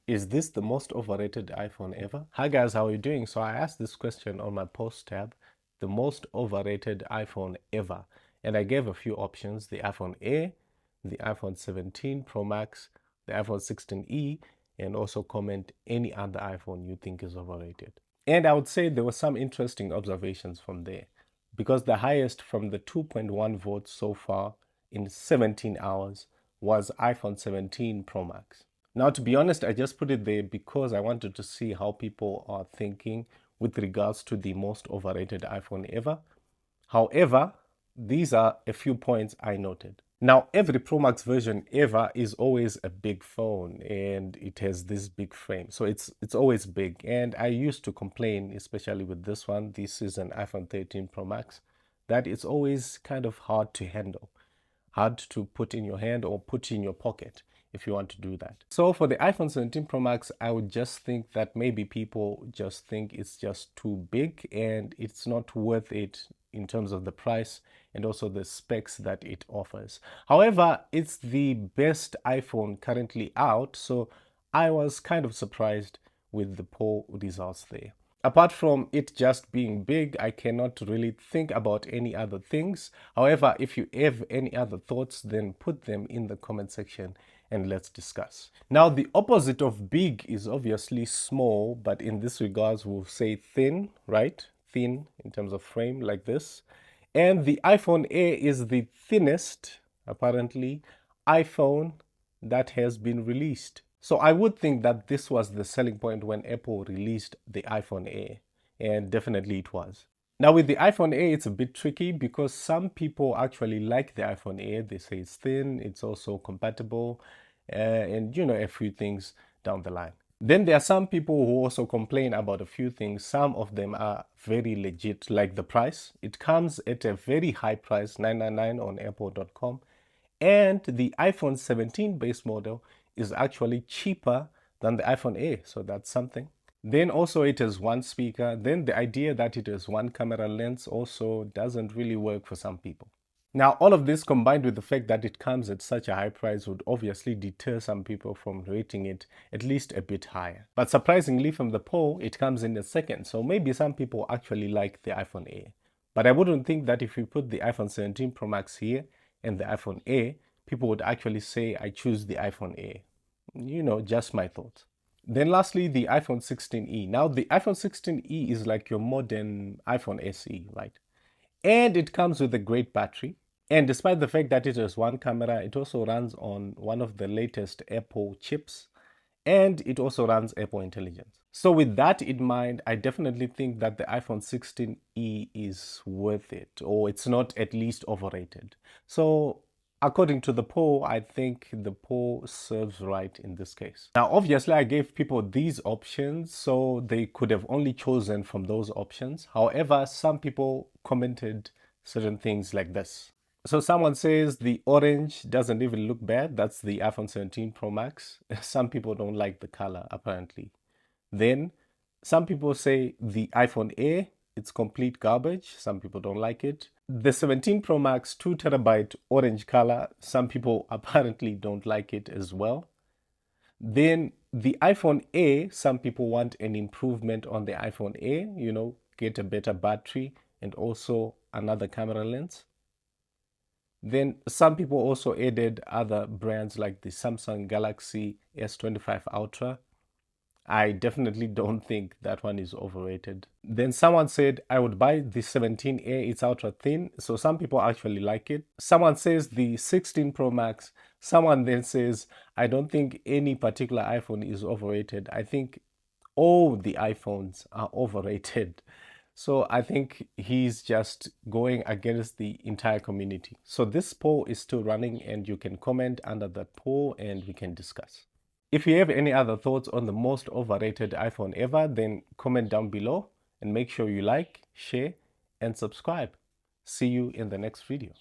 Is this the most overrated iPhone ever? Hi guys, how are you doing? So I asked this question on my post tab, the most overrated iPhone ever. And I gave a few options, the iPhone A, the iPhone 17 Pro Max, the iPhone 16e, and also comment any other iPhone you think is overrated. And I would say there were some interesting observations from there because the highest from the 2.1 votes so far in 17 hours was iPhone 17 Pro Max. Now, to be honest, I just put it there because I wanted to see how people are thinking with regards to the most overrated iPhone ever. However, these are a few points I noted. Now, every Pro Max version ever is always a big phone and it has this big frame. So it's always big. And I used to complain, especially with this one, this is an iPhone 13 Pro Max, that it's always kind of hard to handle, hard to put in your hand or put in your pocket if you want to do that. So for the iPhone 17 Pro Max, I would just think that maybe people just think it's just too big and it's not worth it in terms of the price and also the specs that it offers. However, it's the best iPhone currently out, so I was kind of surprised with the poll results there. Apart from it just being big, I cannot really think about any other things. However, if you have any other thoughts, then put them in the comment section and let's discuss. Now, the opposite of big is obviously small, but in this regards, we'll say thin, right? Thin in terms of frame like this. And the iPhone A is the thinnest, apparently, iPhone that has been released. So I would think that this was the selling point when Apple released the iPhone A, and definitely it was. Now with the iPhone A, it's a bit tricky because some people actually like the iPhone A. They say it's thin, it's also compatible, and a few things down the line. Then there are some people who also complain about a few things. Some of them are very legit, like the price. It comes at a very high price, $999 on apple.com. And the iPhone 17 base model is actually cheaper than the iPhone A, so that's something. Then also it has one speaker. Then the idea that it has one camera lens also doesn't really work for some people. Now, all of this combined with the fact that it comes at such a high price would obviously deter some people from rating it at least a bit higher. But surprisingly from the poll, it comes in a second. So maybe some people actually like the iPhone A. But I wouldn't think that if you put the iPhone 17 Pro Max here and the iPhone A, people would actually say, I choose the iPhone A. Just my thoughts. Then lastly, the iPhone 16e. Now, the iPhone 16e is like your modern iPhone SE, right? And it comes with a great battery. And despite the fact that it has one camera, it also runs on one of the latest Apple chips. And it also runs Apple Intelligence. So with that in mind, I definitely think that the iPhone 16e is worth it, or it's not at least overrated. So according to the poll, I think the poll serves right in this case. Now, obviously, I gave people these options, so they could have only chosen from those options. However, some people commented certain things like this. So someone says the orange doesn't even look bad. That's the iPhone 17 Pro Max. Some people don't like the color, apparently. Then some people say the iPhone A, it's complete garbage. Some people don't like it. The 17 Pro Max 2TB orange color, some people apparently don't like it as well. Then the iPhone A, some people want an improvement on the iPhone A, get a better battery and also another camera lens. Then some people also added other brands like the Samsung Galaxy S25 Ultra. I definitely don't think that one is overrated. Then someone said, I would buy the 17A, it's ultra thin. So some people actually like it. Someone says the 16 Pro Max. Someone then says, I don't think any particular iPhone is overrated. I think all the iPhones are overrated. So I think he's just going against the entire community. So this poll is still running and you can comment under that poll and we can discuss. If you have any other thoughts on the most overrated iPhone ever, then comment down below and make sure you like, share, and subscribe. See you in the next video.